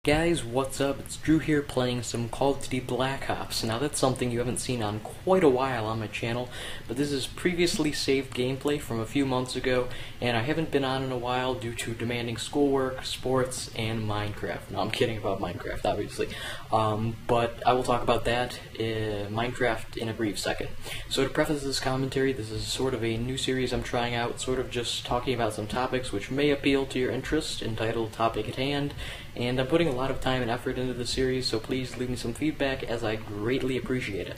Guys, what's up? It's Drew here playing some Call of Duty Black Ops. Now that's something you haven't seen on quite a while on my channel, but this is previously saved gameplay from a few months ago, and I haven't been on in a while due to demanding schoolwork, sports, and Minecraft. No, I'm kidding about Minecraft, obviously. But I will talk about that, Minecraft, in a brief second. So to preface this commentary, this is sort of a new series I'm trying out, sort of just talking about some topics which may appeal to your interest, entitled Topic at Hand, and I'm putting a lot of time and effort into the series, so please leave me some feedback as I greatly appreciate it.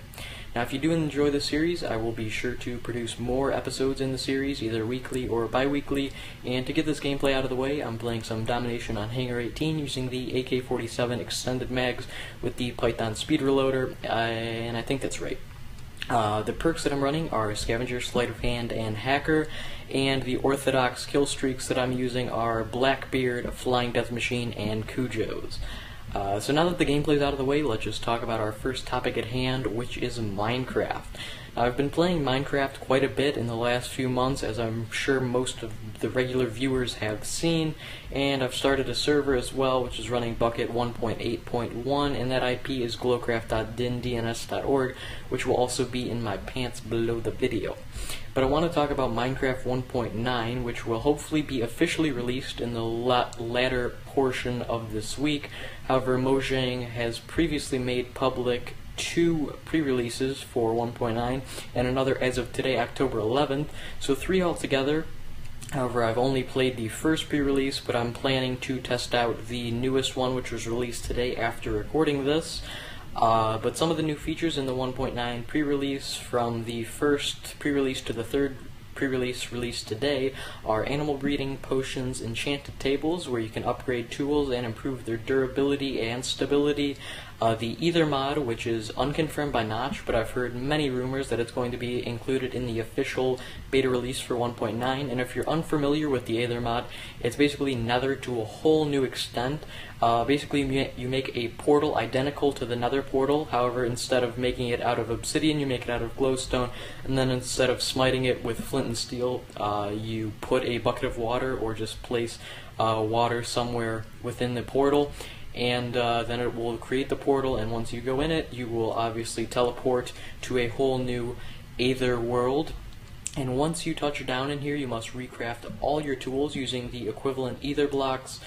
Now, if you do enjoy the series, I will be sure to produce more episodes in the series, either weekly or bi-weekly, and to get this gameplay out of the way, I'm playing some Domination on Hangar 18 using the AK-47 extended mags with the Python speed reloader, and I think that's right. The perks that I'm running are Scavenger, Sleight of Hand, and Hacker, and the orthodox kill streaks that I'm using are Blackbeard, Flying Death Machine, and Cujo's. So now that the gameplay's out of the way, let's just talk about our first topic at hand, which is Minecraft. Now, I've been playing Minecraft quite a bit in the last few months, as I'm sure most of the regular viewers have seen, and I've started a server as well, which is running Bucket 1.8.1, and that IP is glowcraft.dindns.org, which will also be in my pants below the video. But I want to talk about Minecraft 1.9, which will hopefully be officially released in the latter portion of this week. However, Mojang has previously made public 2 pre-releases for 1.9 and another as of today, October 11th, so 3 altogether. However, I've only played the first pre-release, but I'm planning to test out the newest one, which was released today after recording this. But some of the new features in the 1.9 pre-release, from the first pre-release to the third pre-release released today, are animal breeding, potions, enchanted tables where you can upgrade tools and improve their durability and stability, the Ether mod, which is unconfirmed by Notch, but I've heard many rumors that it's going to be included in the official beta release for 1.9, and if you're unfamiliar with the Ether mod, it's basically Nether to a whole new extent. Basically, you make a portal identical to the Nether portal. However, instead of making it out of obsidian, you make it out of glowstone, and then instead of smiting it with flint and steel, you put a bucket of water or just place water somewhere within the portal, and then it will create the portal, and once you go in it, you will obviously teleport to a whole new Aether world. And once you touch down in here, you must recraft all your tools using the equivalent Ether blocks.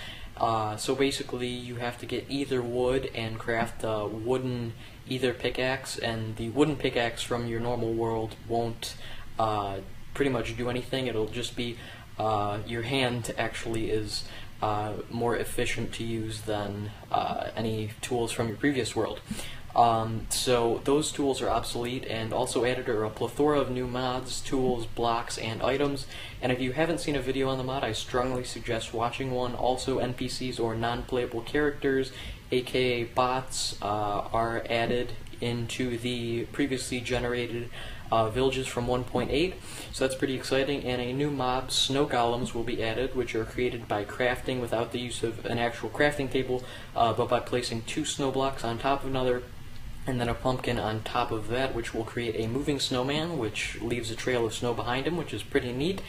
So basically, you have to get Ether wood and craft a wooden Ether pickaxe, and the wooden pickaxe from your normal world won't pretty much do anything. It'll just be your hand actually is more efficient to use than any tools from your previous world. So those tools are obsolete, and also added are a plethora of new mods, tools, blocks, and items. And if you haven't seen a video on the mod, I strongly suggest watching one. Also, NPCs or non-playable characters, aka bots, are added into the previously generated villages from 1.8, so that's pretty exciting. And a new mob, snow golems, will be added, which are created by crafting without the use of an actual crafting table, but by placing 2 snow blocks on top of another, and then a pumpkin on top of that, which will create a moving snowman, which leaves a trail of snow behind him, which is pretty neat.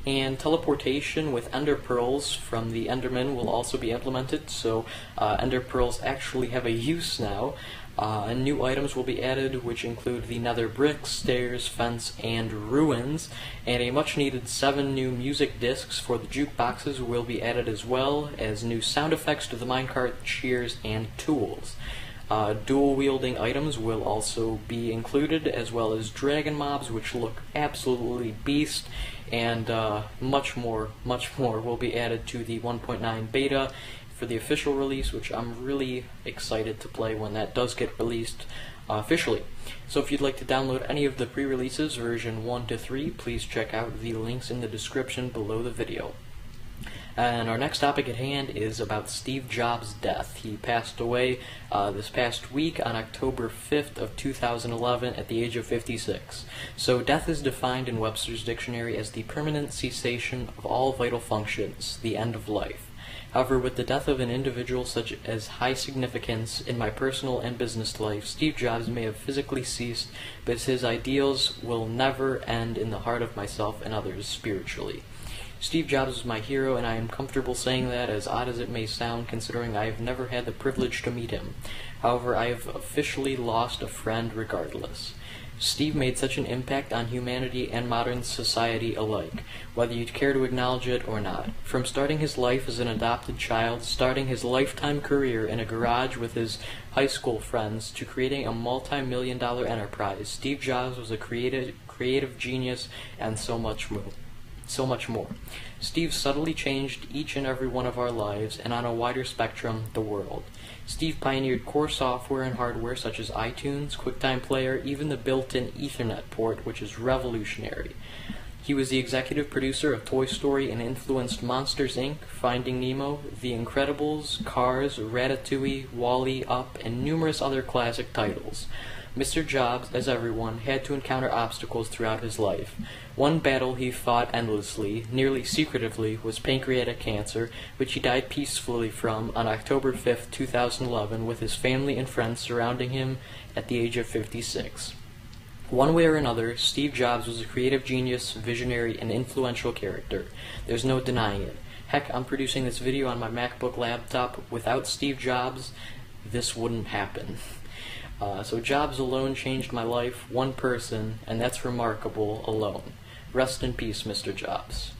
And teleportation with ender pearls from the enderman will also be implemented, so ender pearls actually have a use now. And new items will be added, which include the nether bricks, stairs, fence, and ruins, and a much needed 7 new music discs for the jukeboxes will be added, as well as new sound effects to the minecart, shears, and tools. Dual wielding items will also be included, as well as dragon mobs, which look absolutely beast, and much more will be added to the 1.9 beta for the official release, which I'm really excited to play when that does get released officially. So if you'd like to download any of the pre-releases, version 1 to 3, please check out the links in the description below the video. And our next topic at hand is about Steve Jobs' death. He passed away this past week on October 5th of 2011 at the age of 56. So death is defined in Webster's dictionary as the permanent cessation of all vital functions, the end of life. However, with the death of an individual such as high significance in my personal and business life, Steve Jobs may have physically ceased, but his ideals will never end in the heart of myself and others spiritually. Steve Jobs was my hero, and I am comfortable saying that, as odd as it may sound, considering I have never had the privilege to meet him. However, I have officially lost a friend regardless. Steve made such an impact on humanity and modern society alike, whether you'd care to acknowledge it or not. From starting his life as an adopted child, starting his lifetime career in a garage with his high school friends, to creating a multi-million-dollar enterprise, Steve Jobs was a creative genius and so much more. Steve subtly changed each and every one of our lives, and on a wider spectrum, the world. Steve pioneered core software and hardware such as iTunes, QuickTime Player, even the built-in Ethernet port, which is revolutionary. He was the executive producer of Toy Story and influenced Monsters, Inc., Finding Nemo, The Incredibles, Cars, Ratatouille, WALL-E, Up, and numerous other classic titles. Mr. Jobs, as everyone, had to encounter obstacles throughout his life. One battle he fought endlessly, nearly secretively, was pancreatic cancer, which he died peacefully from on October 5, 2011, with his family and friends surrounding him at the age of 56. One way or another, Steve Jobs was a creative genius, visionary, and influential character. There's no denying it. Heck, I'm producing this video on my MacBook laptop. Without Steve Jobs, this wouldn't happen. So Jobs alone changed my life, one person, and that's remarkable alone. Rest in peace, Mr. Jobs.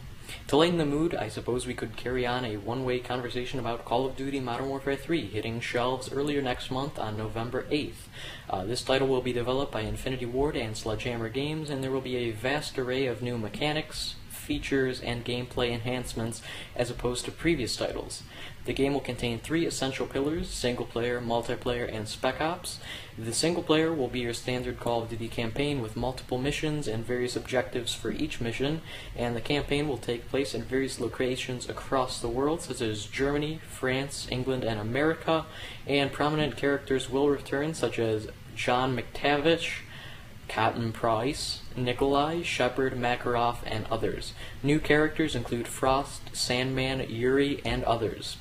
To lighten the mood, I suppose we could carry on a one-way conversation about Call of Duty Modern Warfare 3, hitting shelves earlier next month on November 8th. This title will be developed by Infinity Ward and Sledgehammer Games, and there will be a vast array of new mechanics, features, and gameplay enhancements as opposed to previous titles. The game will contain 3 essential pillars: single-player, multiplayer, and Spec Ops. The single-player will be your standard Call of Duty campaign with multiple missions and various objectives for each mission, and the campaign will take place in various locations across the world, such as Germany, France, England, and America, and prominent characters will return, such as John McTavish, Cotton Price, Nikolai, Shepard, Makarov, and others. New characters include Frost, Sandman, Yuri, and others.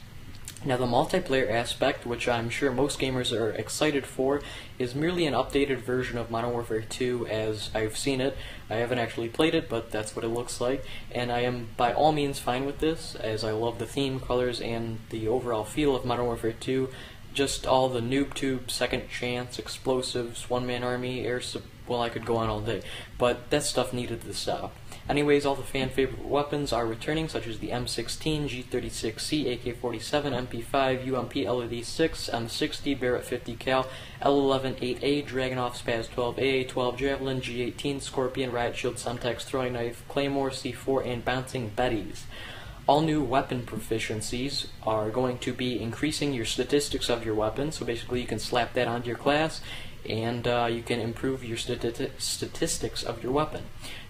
Now, the multiplayer aspect, which I'm sure most gamers are excited for, is merely an updated version of Modern Warfare 2 as I've seen it. I haven't actually played it, but that's what it looks like, and I am by all means fine with this, as I love the theme, colors, and the overall feel of Modern Warfare 2. Just all the noob tube, second chance, explosives, one-man army, well, I could go on all day, but that stuff needed to stop. Anyways, all the fan-favorite weapons are returning, such as the M16, G36C, AK-47, MP5, UMP LED-6, M60, Barrett 50 cal, L11 8A, Dragunov Spaz 12, AA-12 Javelin, G18, Scorpion, Riot Shield, Semtex, Throwing Knife, Claymore, C4, and Bouncing Betties. All new weapon proficiencies are going to be increasing your statistics of your weapon, so basically you can slap that onto your class, and you can improve your statistics of your weapon.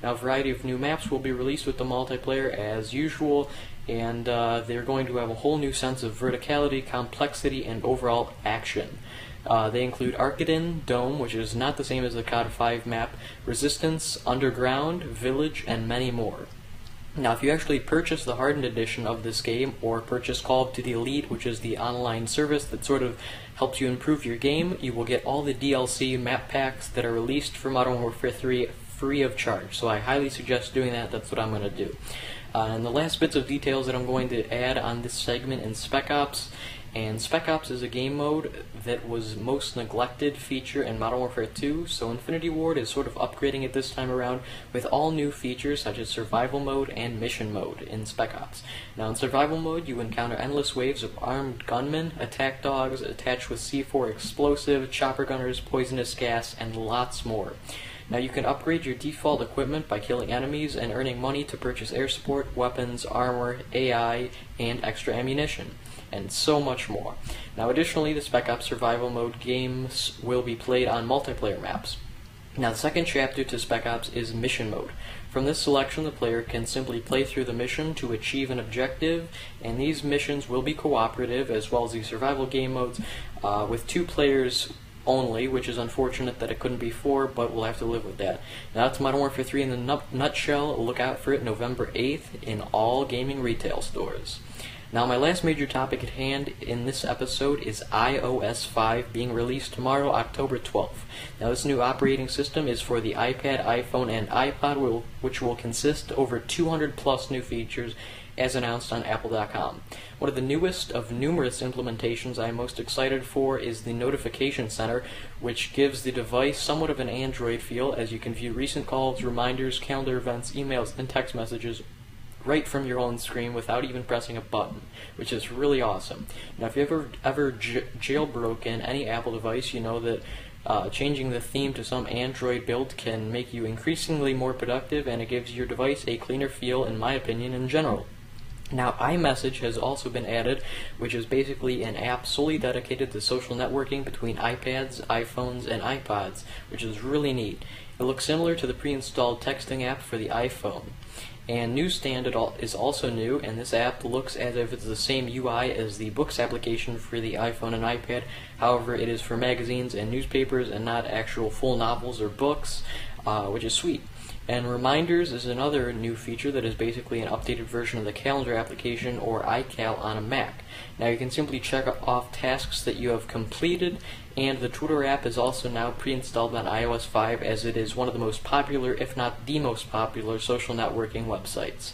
Now, a variety of new maps will be released with the multiplayer as usual, and they're going to have a whole new sense of verticality, complexity, and overall action. They include Arcadon, Dome, which is not the same as the COD 5 map, Resistance, Underground, Village, and many more. Now, if you actually purchase the Hardened Edition of this game, or purchase Call of Duty Elite, which is the online service that sort of helps you improve your game, you will get all the DLC map packs that are released for Modern Warfare 3 free of charge. So I highly suggest doing that. That's what I'm going to do. And the last bits of details that I'm going to add on this segment in Spec Ops. And Spec Ops is a game mode that was most neglected feature in Modern Warfare 2, so Infinity Ward is sort of upgrading it this time around with all new features such as Survival Mode and Mission Mode in Spec Ops. Now, in Survival Mode, you encounter endless waves of armed gunmen, attack dogs attached with C4 explosive, chopper gunners, poisonous gas, and lots more. Now, you can upgrade your default equipment by killing enemies and earning money to purchase air support, weapons, armor, AI, and extra ammunition, and so much more. Now, additionally, the Spec Ops Survival Mode games will be played on multiplayer maps. Now, the second chapter to Spec Ops is Mission Mode. From this selection, the player can simply play through the mission to achieve an objective, and these missions will be cooperative, as well as the survival game modes, with 2 players only, which is unfortunate that it couldn't be 4, but we'll have to live with that. Now, that's Modern Warfare 3 in the nutshell. Look out for it November 8th in all gaming retail stores. Now, my last major topic at hand in this episode is iOS 5 being released tomorrow, October 12th. Now, this new operating system is for the iPad, iPhone, and iPod, which will consist of over 200 plus new features as announced on Apple.com. One of the newest of numerous implementations I am most excited for is the Notification Center, which gives the device somewhat of an Android feel, as you can view recent calls, reminders, calendar events, emails, and text messages right from your own screen without even pressing a button, which is really awesome. Now, if you've ever jailbroken any Apple device, you know that changing the theme to some Android build can make you increasingly more productive, and it gives your device a cleaner feel, in my opinion, in general. Now, iMessage has also been added, which is basically an app solely dedicated to social networking between iPads, iPhones, and iPods, which is really neat. It looks similar to the pre-installed texting app for the iPhone. And Newsstand is also new, and this app looks as if it's the same UI as the Books application for the iPhone and iPad. However, it is for magazines and newspapers and not actual full novels or books, which is sweet. And Reminders is another new feature that is basically an updated version of the Calendar application, or iCal, on a Mac. Now, you can simply check off tasks that you have completed, and the Twitter app is also now pre-installed on iOS 5, as it is one of the most popular, if not the most popular, social networking websites.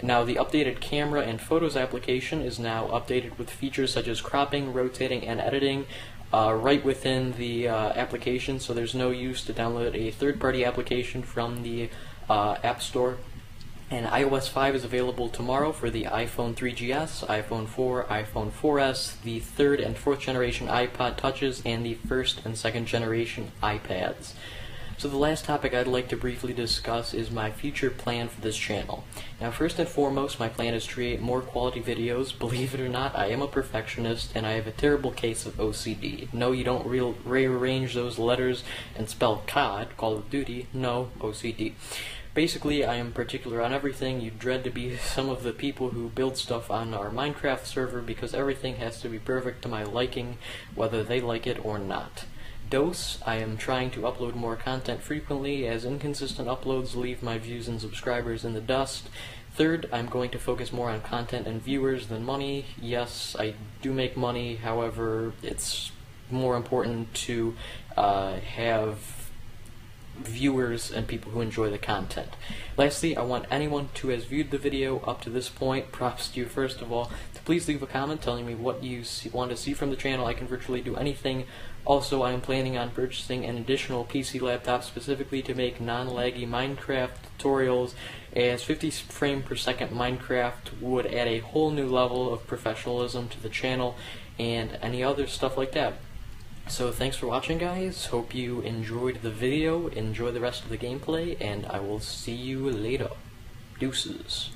Now, the updated Camera and Photos application is now updated with features such as cropping, rotating, and editing right within the application, so there's no use to download a third-party application from the App Store. And iOS 5 is available tomorrow for the iPhone 3GS, iPhone 4, iPhone 4S, the 3rd and 4th generation iPod Touches, and the 1st and 2nd generation iPads. So the last topic I'd like to briefly discuss is my future plan for this channel. Now, first and foremost, my plan is to create more quality videos. Believe it or not, I am a perfectionist, and I have a terrible case of OCD. No, you don't rearrange those letters and spell COD, Call of Duty. No, OCD. Basically, I am particular on everything. You dread to be some of the people who build stuff on our Minecraft server, because everything has to be perfect to my liking, whether they like it or not. Dose, I am trying to upload more content frequently, as inconsistent uploads leave my views and subscribers in the dust. Third, I'm going to focus more on content and viewers than money. Yes, I do make money, however, it's more important to have viewers and people who enjoy the content. Lastly, I want anyone who has viewed the video up to this point, props to you first of all, to please leave a comment telling me what you want to see from the channel. I can virtually do anything. Also, I am planning on purchasing an additional PC laptop specifically to make non-laggy Minecraft tutorials, as 50 frame per second Minecraft would add a whole new level of professionalism to the channel and any other stuff like that. So thanks for watching, guys. Hope you enjoyed the video, enjoy the rest of the gameplay, and I will see you later. Deuces.